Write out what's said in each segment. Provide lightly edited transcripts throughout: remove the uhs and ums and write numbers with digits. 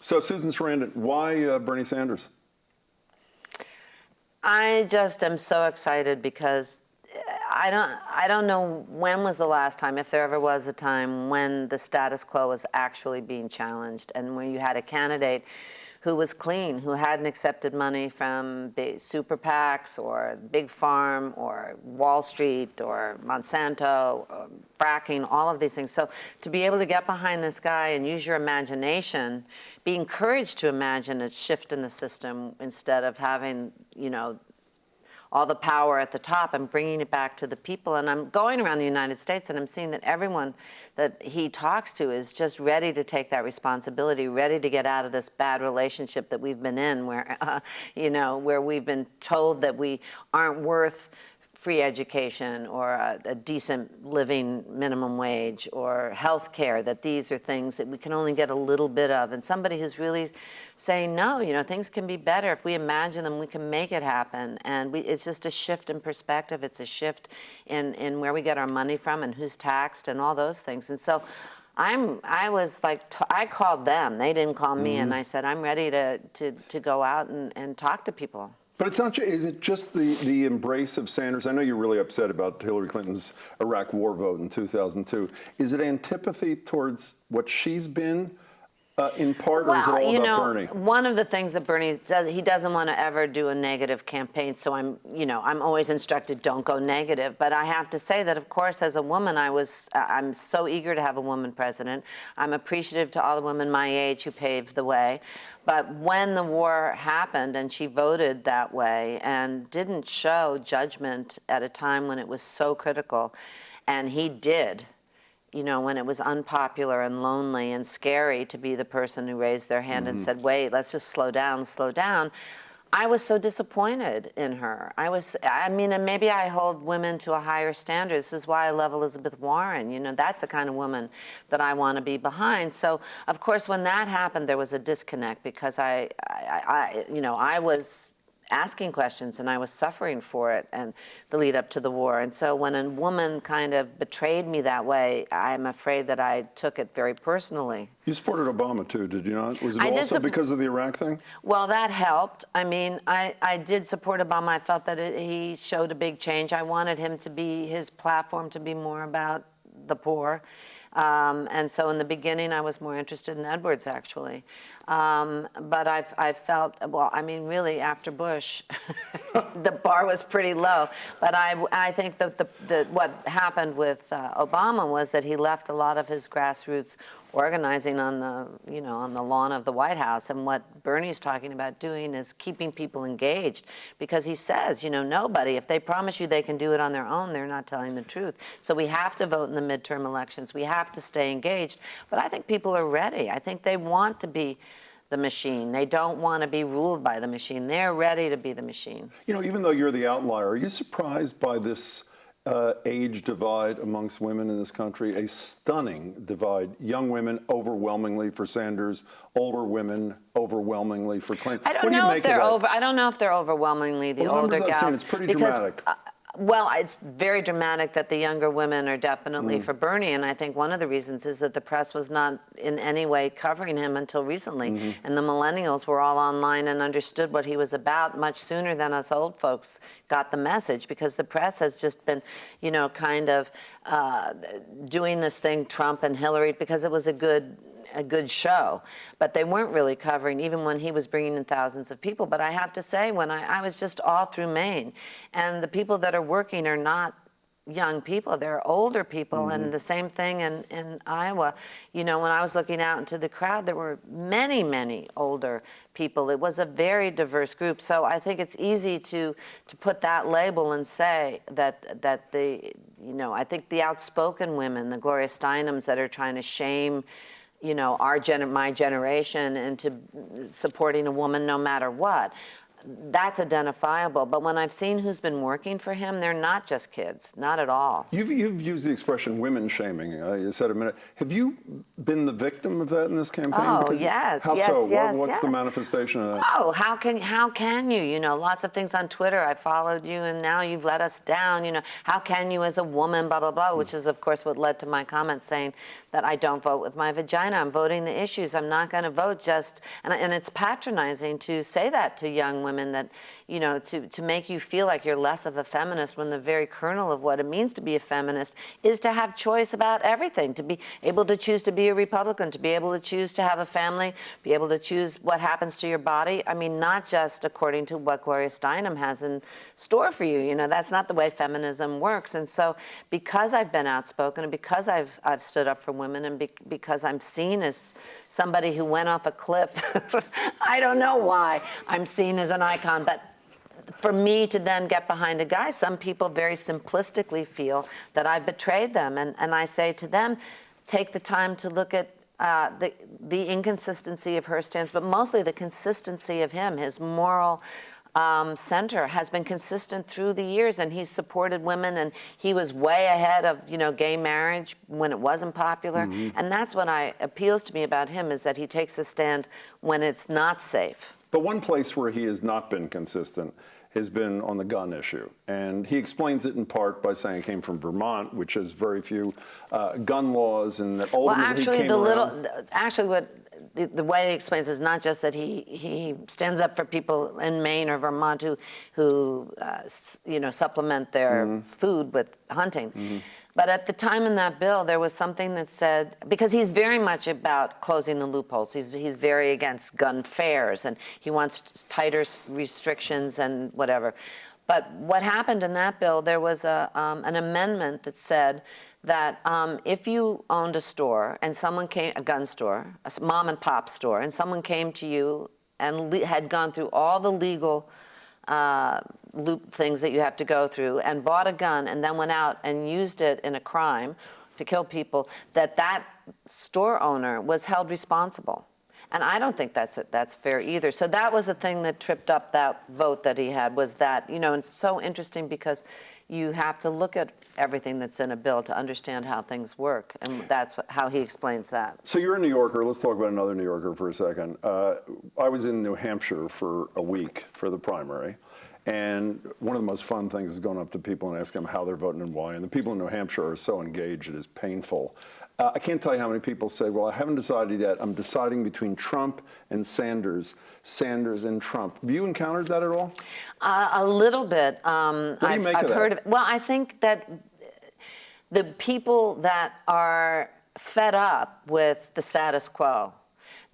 So, Susan Sarandon, why Bernie Sanders? I just am so excited because I don't know when was the last time, if there ever was a time, when the status quo was actually being challenged and when you had a candidate who was clean, who hadn't accepted money from big super PACs or Big Farm or Wall Street or Monsanto, or fracking, all of these things. So to be able to get behind this guy and use your imagination, be encouraged to imagine a shift in the system instead of having, all the power at the top and bringing it back to the people. And I'm going around the United States and I'm seeing that everyone that he talks to is just ready to take that responsibility, ready to get out of this bad relationship that we've been in where, where we've been told that we aren't worth free education or a decent living minimum wage or health care, that these are things that we can only get a little bit of. And somebody who's really saying, no, things can be better. If we imagine them, we can make it happen. And it's just a shift in perspective. It's a shift in where we get our money from and who's taxed and all those things. And so I called them. They didn't call me. And I said, I'm ready to go out and talk to people. But it's not. Is it just the embrace of Sanders? I know you're really upset about Hillary Clinton's Iraq War vote in 2002. Is it antipathy towards what she's been in part, or is it all about Bernie? One of the things that Bernie does, he doesn't want to ever do a negative campaign. So I'm always instructed, don't go negative. But I have to say that, of course, as a woman, I'm so eager to have a woman president. I'm appreciative to all the women my age who paved the way. But when the war happened and she voted that way and didn't show judgment at a time when it was so critical, and he did, when it was unpopular and lonely and scary to be the person who raised their hand and said, wait, let's just slow down. I was so disappointed in her. And maybe I hold women to a higher standard. This is why I love Elizabeth Warren. That's the kind of woman that I want to be behind. So, of course, when that happened, there was a disconnect because I was asking questions and I was suffering for it and the lead up to the war. And so when a woman kind of betrayed me that way, I'm afraid that I took it very personally. You supported Obama too, did you not? Was it also because of the Iraq thing? Well, that helped. I did support Obama. I felt that he showed a big change. I wanted his platform to be more about the poor. And so in the beginning, I was more interested in Edwards, actually. But I felt, really after Bush, the bar was pretty low. But I think that what happened with Obama was that he left a lot of his grassroots organizing on the lawn of the White House. And what Bernie's talking about doing is keeping people engaged, because he says, nobody, if they promise you they can do it on their own, they're not telling the truth. So we have to vote in the midterm elections. We have to stay engaged. But I think people are ready. I think they want to be the machine. They don't want to be ruled by the machine. They're ready to be the machine. Even though you're the outlier, are you surprised by this age divide amongst women in this country? A stunning divide. Young women overwhelmingly for Sanders, older women overwhelmingly for Clinton. I don't know if they're overwhelmingly the older gals. I've seen, it's pretty dramatic. Well, it's very dramatic that the younger women are definitely for Bernie, and I think one of the reasons is that the press was not in any way covering him until recently, and the millennials were all online and understood what he was about much sooner than us old folks got the message, because the press has just been, doing this thing, Trump and Hillary, because it was a good show, but they weren't really covering, even when he was bringing in thousands of people. But I have to say, when I was just all through Maine, and the people that are working are not young people, they're older people, and the same thing in Iowa. When I was looking out into the crowd, there were many, many older people. It was a very diverse group. So I think it's easy to put that label and say that I think the outspoken women, the Gloria Steinems that are trying to shame my generation into supporting a woman no matter what, that's identifiable. But when I've seen who's been working for him, they're not just kids, not at all. You've used the expression women shaming. You said a minute. Have you been the victim of that in this campaign? Oh, Because yes, how yes, so? yes, What's the yes. manifestation of that? Oh, how can you? You know, lots of things on Twitter. I followed you, and now you've let us down. You know, how can you as a woman? Blah blah blah. Which is, of course, what led to my comment saying that I don't vote with my vagina. I'm voting the issues. I'm not going to vote just. And it's patronizing to say that to young women, that, you know, to make you feel like you're less of a feminist, when the very kernel of what it means to be a feminist is to have choice about everything, to be able to choose to be a Republican, to be able to choose to have a family, be able to choose what happens to your body. I mean, not just according to what Gloria Steinem has in store for you. You know, that's not the way feminism works. And so because I've been outspoken, and because I've stood up for women, and because I'm seen as somebody who went off a cliff, I don't know why I'm seen as an icon, but for me to then get behind a guy, some people very simplistically feel that I've betrayed them. And I say to them, take the time to look at the inconsistency of her stance, but mostly the consistency of him. His moral center has been consistent through the years, and he's supported women, and he was way ahead of, you know, gay marriage when it wasn't popular. And that's what appeals to me about him, is that he takes a stand when it's not safe. But one place where he has not been consistent has been on the gun issue. And he explains it in part by saying he came from Vermont, which has very few gun laws, and that ultimately the way he explains is not just that he stands up for people in Maine or Vermont who you know, supplement their food with hunting. But at the time in that bill, there was something that said, because he's very much about closing the loopholes. He's very against gun fairs, and he wants tighter restrictions and whatever. But what happened in that bill, there was an amendment that said that if you owned a store and someone came, a gun store, a mom and pop store, and someone came to you and had gone through all the legal loop things that you have to go through, and bought a gun and then went out and used it in a crime to kill people, that store owner was held responsible. And I don't think that's fair either. So that was the thing that tripped up that vote that he had, was that, you know, and it's so interesting because you have to look at everything that's in a bill to understand how things work, and that's how he explains that. So you're a New Yorker. Let's talk about another New Yorker for a second. I was in New Hampshire for a week for the primary, and one of the most fun things is going up to people and asking them how they're voting and why. And the people in New Hampshire are so engaged, it is painful. I can't tell you how many people say, well, I haven't decided yet. I'm deciding between Trump and Sanders, Sanders and Trump. Have you encountered that at all? A little bit. What do you make of that? Heard of it. Well, I think that the people that are fed up with the status quo,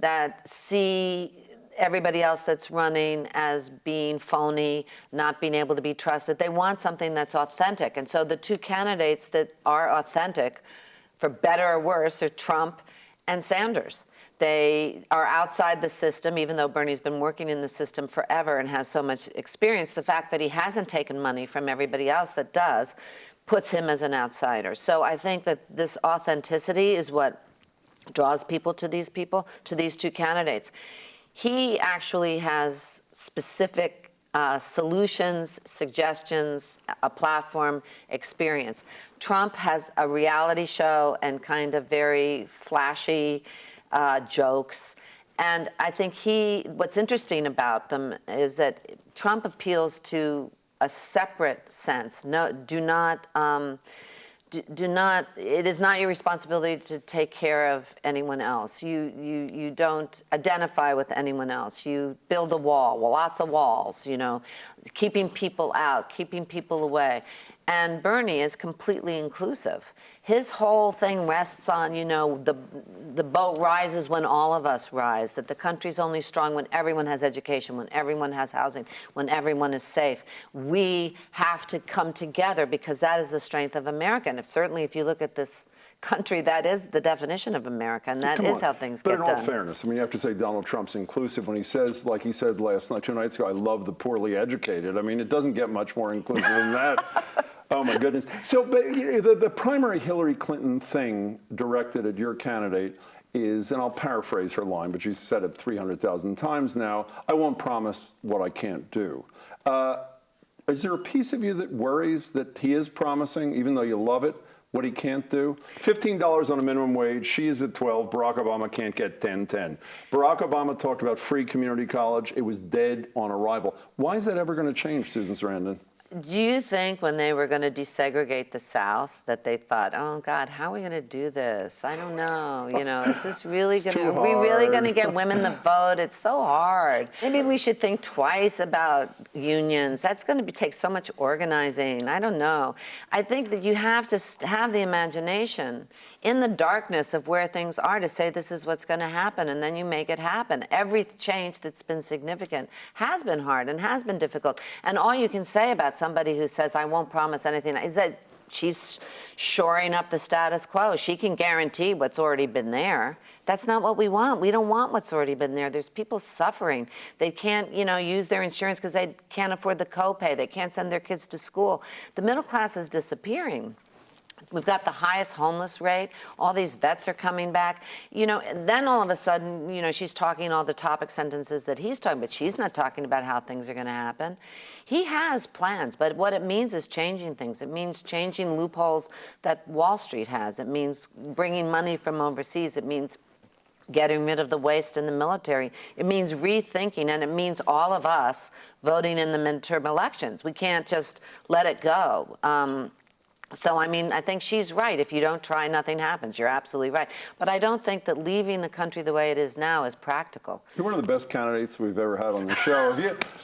that see everybody else that's running as being phony, not being able to be trusted, they want something that's authentic. And so the two candidates that are authentic, for better or worse, are Trump and Sanders. They are outside the system, even though Bernie's been working in the system forever and has so much experience. The fact that he hasn't taken money from everybody else that does puts him as an outsider. So I think that this authenticity is what draws people, to these two candidates. He actually has specific solutions, suggestions, a platform, experience. Trump has a reality show and kind of very flashy jokes. And I think what's interesting about them is that Trump appeals to a separate sense. It is not your responsibility to take care of anyone else. You don't identify with anyone else. You build a wall, lots of walls, you know, keeping people out, keeping people away. And Bernie is completely inclusive. His whole thing rests on, you know, the boat rises when all of us rise, that the country's only strong when everyone has education, when everyone has housing, when everyone is safe. We have to come together because that is the strength of America. And certainly if you look at this country, that is the definition of America, and that is how things get done. But in all fairness, I mean, you have to say Donald Trump's inclusive when he says, like he said last night, 2 nights ago, I love the poorly educated. I mean, it doesn't get much more inclusive than that. Oh, my goodness. So, but you know, the primary Hillary Clinton thing directed at your candidate is, and I'll paraphrase her line, but she's said it 300,000 times now, I won't promise what I can't do. Is there a piece of you that worries that he is promising, even though you love it, what he can't do? $15 on a minimum wage, she is at 12, Barack Obama can't get 10. Barack Obama talked about free community college, it was dead on arrival. Why is that ever going to change, Susan Sarandon? Do you think when they were going to desegregate the South that they thought, oh God, how are we going to do this? I don't know. Is this really going to? Are we really going to get women to vote? It's so hard. Maybe we should think twice about unions. That's going to take so much organizing. I don't know. I think that you have to have the imagination in the darkness of where things are to say this is what's going to happen, and then you make it happen. Every change that's been significant has been hard and has been difficult. And all you can say about somebody who says, I won't promise anything, is that she's shoring up the status quo. She can guarantee what's already been there. That's not what we want. We don't want what's already been there. There's people suffering. They can't, use their insurance because they can't afford the copay. They can't send their kids to school. The middle class is disappearing. We've got the highest homeless rate. All these vets are coming back. Then all of a sudden, she's talking all the topic sentences that he's talking, but she's not talking about how things are going to happen. He has plans, but what it means is changing things. It means changing loopholes that Wall Street has. It means bringing money from overseas. It means getting rid of the waste in the military. It means rethinking, and it means all of us voting in the midterm elections. We can't just let it go. I think she's right. If you don't try, nothing happens. You're absolutely right. But I don't think that leaving the country the way it is now is practical. You're one of the best candidates we've ever had on the show.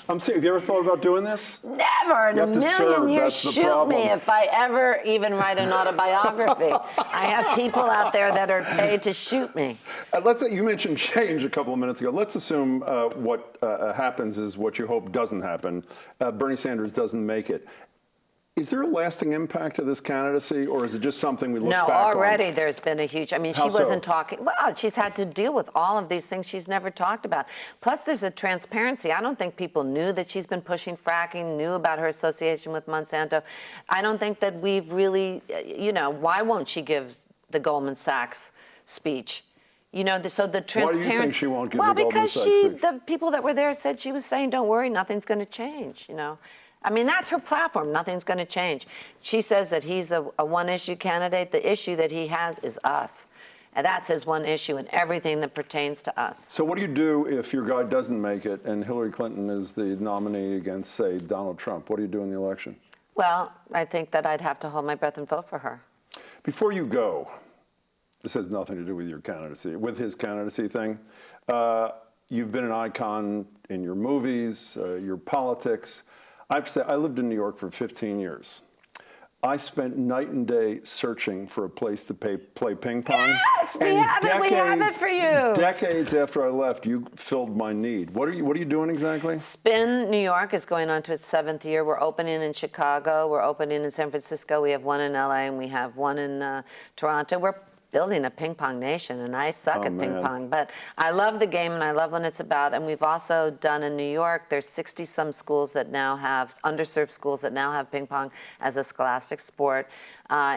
I'm serious, have you ever thought about doing this? Never in a million years. Shoot me if I ever even write an autobiography. I have people out there that are paid to shoot me. Let's say you mentioned change a couple of minutes ago. Let's assume what happens is what you hope doesn't happen. Bernie Sanders doesn't make it. Is there a lasting impact to this candidacy, or is it just something we look back on? No, already there's been a huge, she wasn't so? talking, well, she's had to deal with all of these things she's never talked about. Plus, there's a transparency. I don't think people knew that she's been pushing fracking, knew about her association with Monsanto. I don't think that we've really, why won't she give the Goldman Sachs speech? So the transparency. Why do you think she won't give the Goldman Sachs speech? Well, because the people that were there said she was saying, don't worry, nothing's going to change, that's her platform. Nothing's going to change. She says that he's a one-issue candidate. The issue that he has is us. And that's his one issue and everything that pertains to us. So what do you do if your guy doesn't make it and Hillary Clinton is the nominee against, say, Donald Trump? What do you do in the election? Well, I think that I'd have to hold my breath and vote for her. Before you go, this has nothing to do with your candidacy, with his candidacy thing. You've been an icon in your movies, your politics. I have to say, I lived in New York for 15 years. I spent night and day searching for a place to play ping pong. Yes, we have it for you. Decades after I left, you filled my need. What are you doing exactly? Spin New York is going on to its 7th year. We're opening in Chicago. We're opening in San Francisco. We have one in LA, and we have one in Toronto. We're building a ping pong nation, and I suck at ping pong, but I love the game and I love what it's about. And we've also done in New York, there's 60-some schools that now have, underserved schools that now have ping pong as a scholastic sport.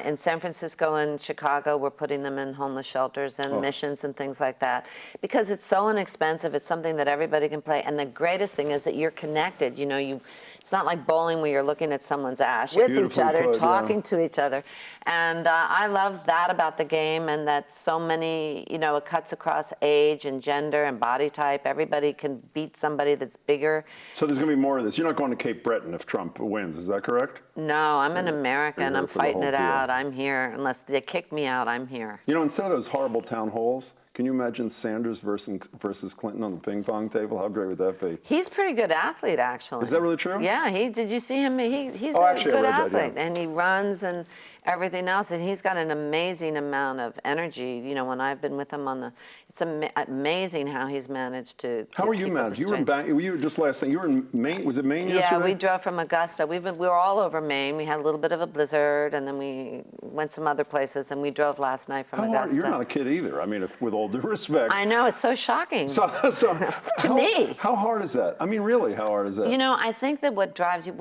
In San Francisco and Chicago, we're putting them in homeless shelters and missions and things like that. Because it's so inexpensive, it's something that everybody can play. And the greatest thing is that you're connected. It's not like bowling where you're looking at someone's ass with each other, talking to each other. And I love that about the game, and that so many, it cuts across age and gender and body type. Everybody can beat somebody that's bigger. So there's going to be more of this. You're not going to Cape Breton if Trump wins, is that correct? No, I'm an American. I'm fighting it out. I'm here. Unless they kick me out, I'm here. Instead of those horrible town halls, can you imagine Sanders versus Clinton on the ping pong table? How great would that be? He's a pretty good athlete, actually. Is that really true? Yeah, did you see him? He's a good athlete, and he runs and everything else, and he's got an amazing amount of energy. When I've been with him it's amazing how he's managed to. How are you managed? You were just last thing. You were in Maine. Was it Maine yesterday? Yeah, we drove from Augusta. We were all over Maine. We had a little bit of a blizzard, and then we went some other places, and we drove last night from Augusta. You're not a kid either. With all due respect. I know, it's so shocking. To me. How hard is that? Really, how hard is that? I think that what drives you,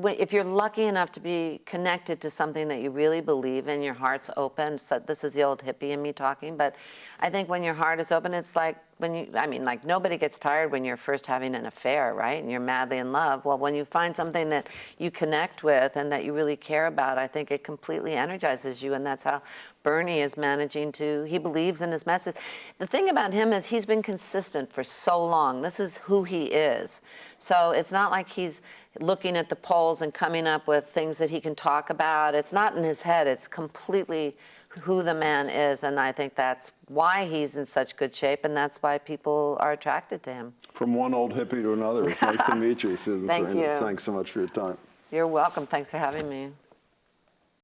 if you're lucky enough to be connected to something that you really believe in, your heart's open. So this is the old hippie in me talking, but I think when your heart is open, it's like when you, I mean, like nobody gets tired when you're first having an affair, right? And you're madly in love. Well, when you find something that you connect with and that you really care about, I think it completely energizes you, and that's how Bernie is managing to, he believes in his message. The thing about him is he's been consistent for so long. This is who he is. So it's not like he's looking at the polls and coming up with things that he can talk about. It's not in his head. It's completely who the man is, and I think that's why he's in such good shape, and that's why people are attracted to him. From one old hippie to another, it's nice to meet you, Susan Thank Sarandon. you. Thanks so much for your time. You're welcome. Thanks for having me.